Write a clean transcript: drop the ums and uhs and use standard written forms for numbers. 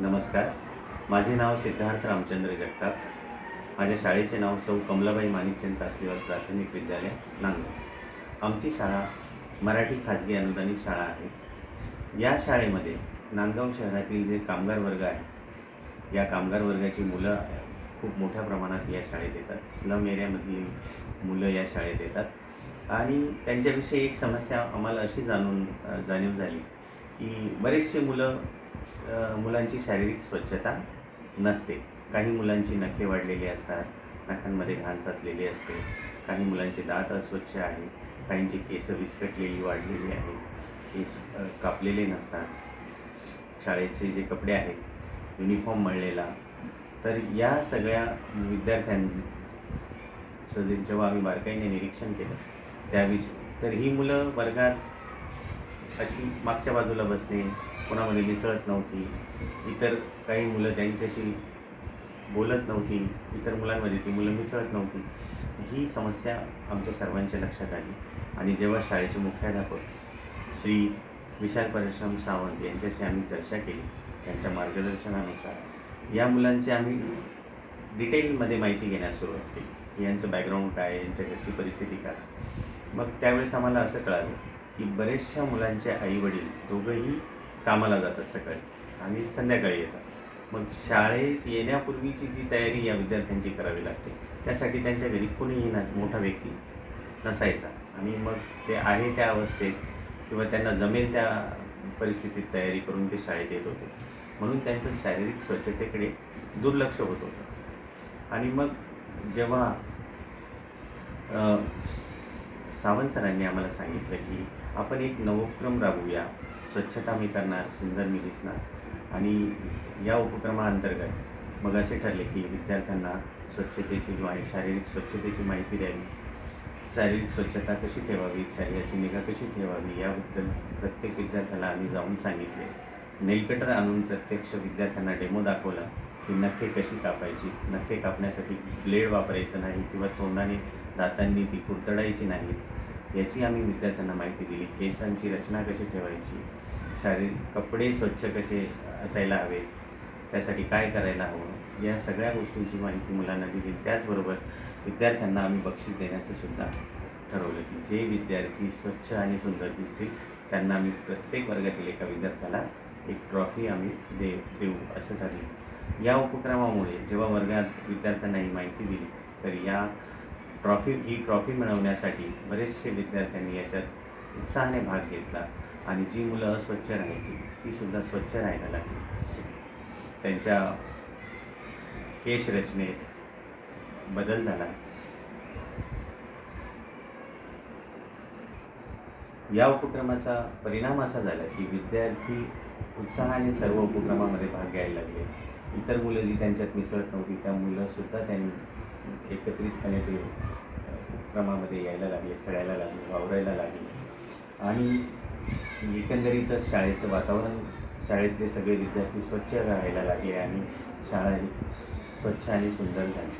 नमस्कार. माझे नाव सिद्धार्थ रामचंद्र जगताप. माझ्या शाळेचे नाव सौ कमलाबाई माणिकचंद कासलीवाल प्राथमिक विद्यालय, नांदगाव. आमची शाळा मराठी खाजगी अनुदानित शाळा आहे. या शाळेमध्ये नांदगाव शहरातील जे कामगार वर्ग आहे, या कामगार वर्गाची मुलं खूप मोठ्या प्रमाणात या शाळेत येतात. स्लम एरियामधली मुलं या शाळेत येतात आणि त्यांच्याविषयी एक समस्या आम्हाला अशी जाणीव झाली की बरेचसे मुलांची शारीरिक स्वच्छता नसते. काही मुलांची नखे वाढलेली असतात, नखांमध्ये घाण साचलेली असते. काही मुलांचे दात अस्वच्छ आहे, काहींची केस विस्कटलेली वाढलेली आहे, केस कापलेले नसतात. शाळेचे जे कपडे आहेत, युनिफॉर्म मळलेला. तर या सगळ्या विद्यार्थ्यांचं जेव्हा आम्ही बारकाईने निरीक्षण केलं तर ही मुलं वर्गात अशी मागच्या बाजूला बसणे, कोणामध्ये मिसळत नव्हती. इतर काही मुलं त्यांच्याशी बोलत नव्हती, इतर मुलांमध्ये ती मुलं मिसळत नव्हती. ही समस्या आमच्या सर्वांच्या लक्षात आली आणि जेव्हा शाळेचे मुख्याध्यापक श्री विशाल परशुराम सावंत यांच्याशी आम्ही चर्चा केली, त्यांच्या मार्गदर्शनानुसार या मुलांची आम्ही डिटेलमध्ये माहिती घेण्यास सुरुवात केली. यांचं बॅकग्राऊंड काय, यांच्या घरची परिस्थिती काय. मग त्यावेळेस आम्हाला असं कळालं की बरेचशा मुलांचे आईवडील दोघंही कामाला जातात सकाळी आणि संध्याकाळी येतात. मग शाळेत येण्यापूर्वीची जी तयारी या विद्यार्थ्यांची करावी लागते, त्यासाठी त्यांच्या घरी कोणीही मोठा व्यक्ती नसायचा आणि मग ते आहे त्या अवस्थेत किंवा त्यांना जमेल त्या परिस्थितीत तयारी करून ते शाळेत येत होते. म्हणून त्यांचं शारीरिक स्वच्छतेकडे दुर्लक्ष होत होतं. आणि मग जेव्हा सावंत सरांनी आम्हाला सांगितलं की आपण एक नवोपक्रम राबवूया, स्वच्छता मी करणार, सुंदर मी दिसणार. आणि या उपक्रमाअंतर्गत मग असे ठरले की विद्यार्थ्यांना शारीरिक स्वच्छतेची माहिती द्यावी, शारीरिक स्वच्छता कशी ठेवावी, शरीराची निगा कशी ठेवावी याबद्दल प्रत्येक विद्यार्थ्याला आम्ही जाऊन सांगितले. नेलकटर आणून प्रत्यक्ष विद्यार्थ्यांना डेमो दाखवला की नखे कशी कापायची, नखे कापण्यासाठी ब्लेड वापरायचं नाही किंवा तोंडाने दातांनी ती कुरतडायची नाही, याची आम्ही विद्यार्थ्यांना माहिती दिली. केसांची रचना कशी ठेवायची, शारीरिक कपडे स्वच्छ कसे असायला हवेत, त्यासाठी काय करायला हवं, या सगळ्या गोष्टींची माहिती मुलांना दिली. त्याचबरोबर विद्यार्थ्यांना आम्ही बक्षीस देण्याचं सुद्धा ठरवलं की जे विद्यार्थी स्वच्छ आणि सुंदर दिसतील त्यांना आम्ही प्रत्येक वर्गातील एका विद्यार्थ्याला एक ट्रॉफी आम्ही देऊ असं ठरलं. या उपक्रमामुळे जेव्हा वर्गात विद्यार्थ्यांना ही माहिती दिली तर ही ट्रॉफी मिळवण्यासाठी बरेचसे विद्यार्थ्यांनी याच्यात उत्साहाने भाग घेतला आणि जी मुलं अस्वच्छ राहायची तीसुद्धा स्वच्छ राहायला लागली. त्यांच्या केश रचनेत बदल झाला. या उपक्रमाचा परिणाम असा झाला की विद्यार्थी उत्साहाने सर्व उपक्रमामध्ये भाग घ्यायला लागले. इतर मुलं जी त्यांच्यात मिसळत नव्हती त्या मुलंसुद्धा त्यांनी एकत्रितपणे ते उपक्रमामध्ये यायला लागले, खेळायला लागले, वावरायला लागले. आणि एकंदरीतच शाळेचं वातावरण, शाळेतले सगळे विद्यार्थी स्वच्छ राहायला लागले आणि शाळा ही स्वच्छ आणि सुंदर झाली.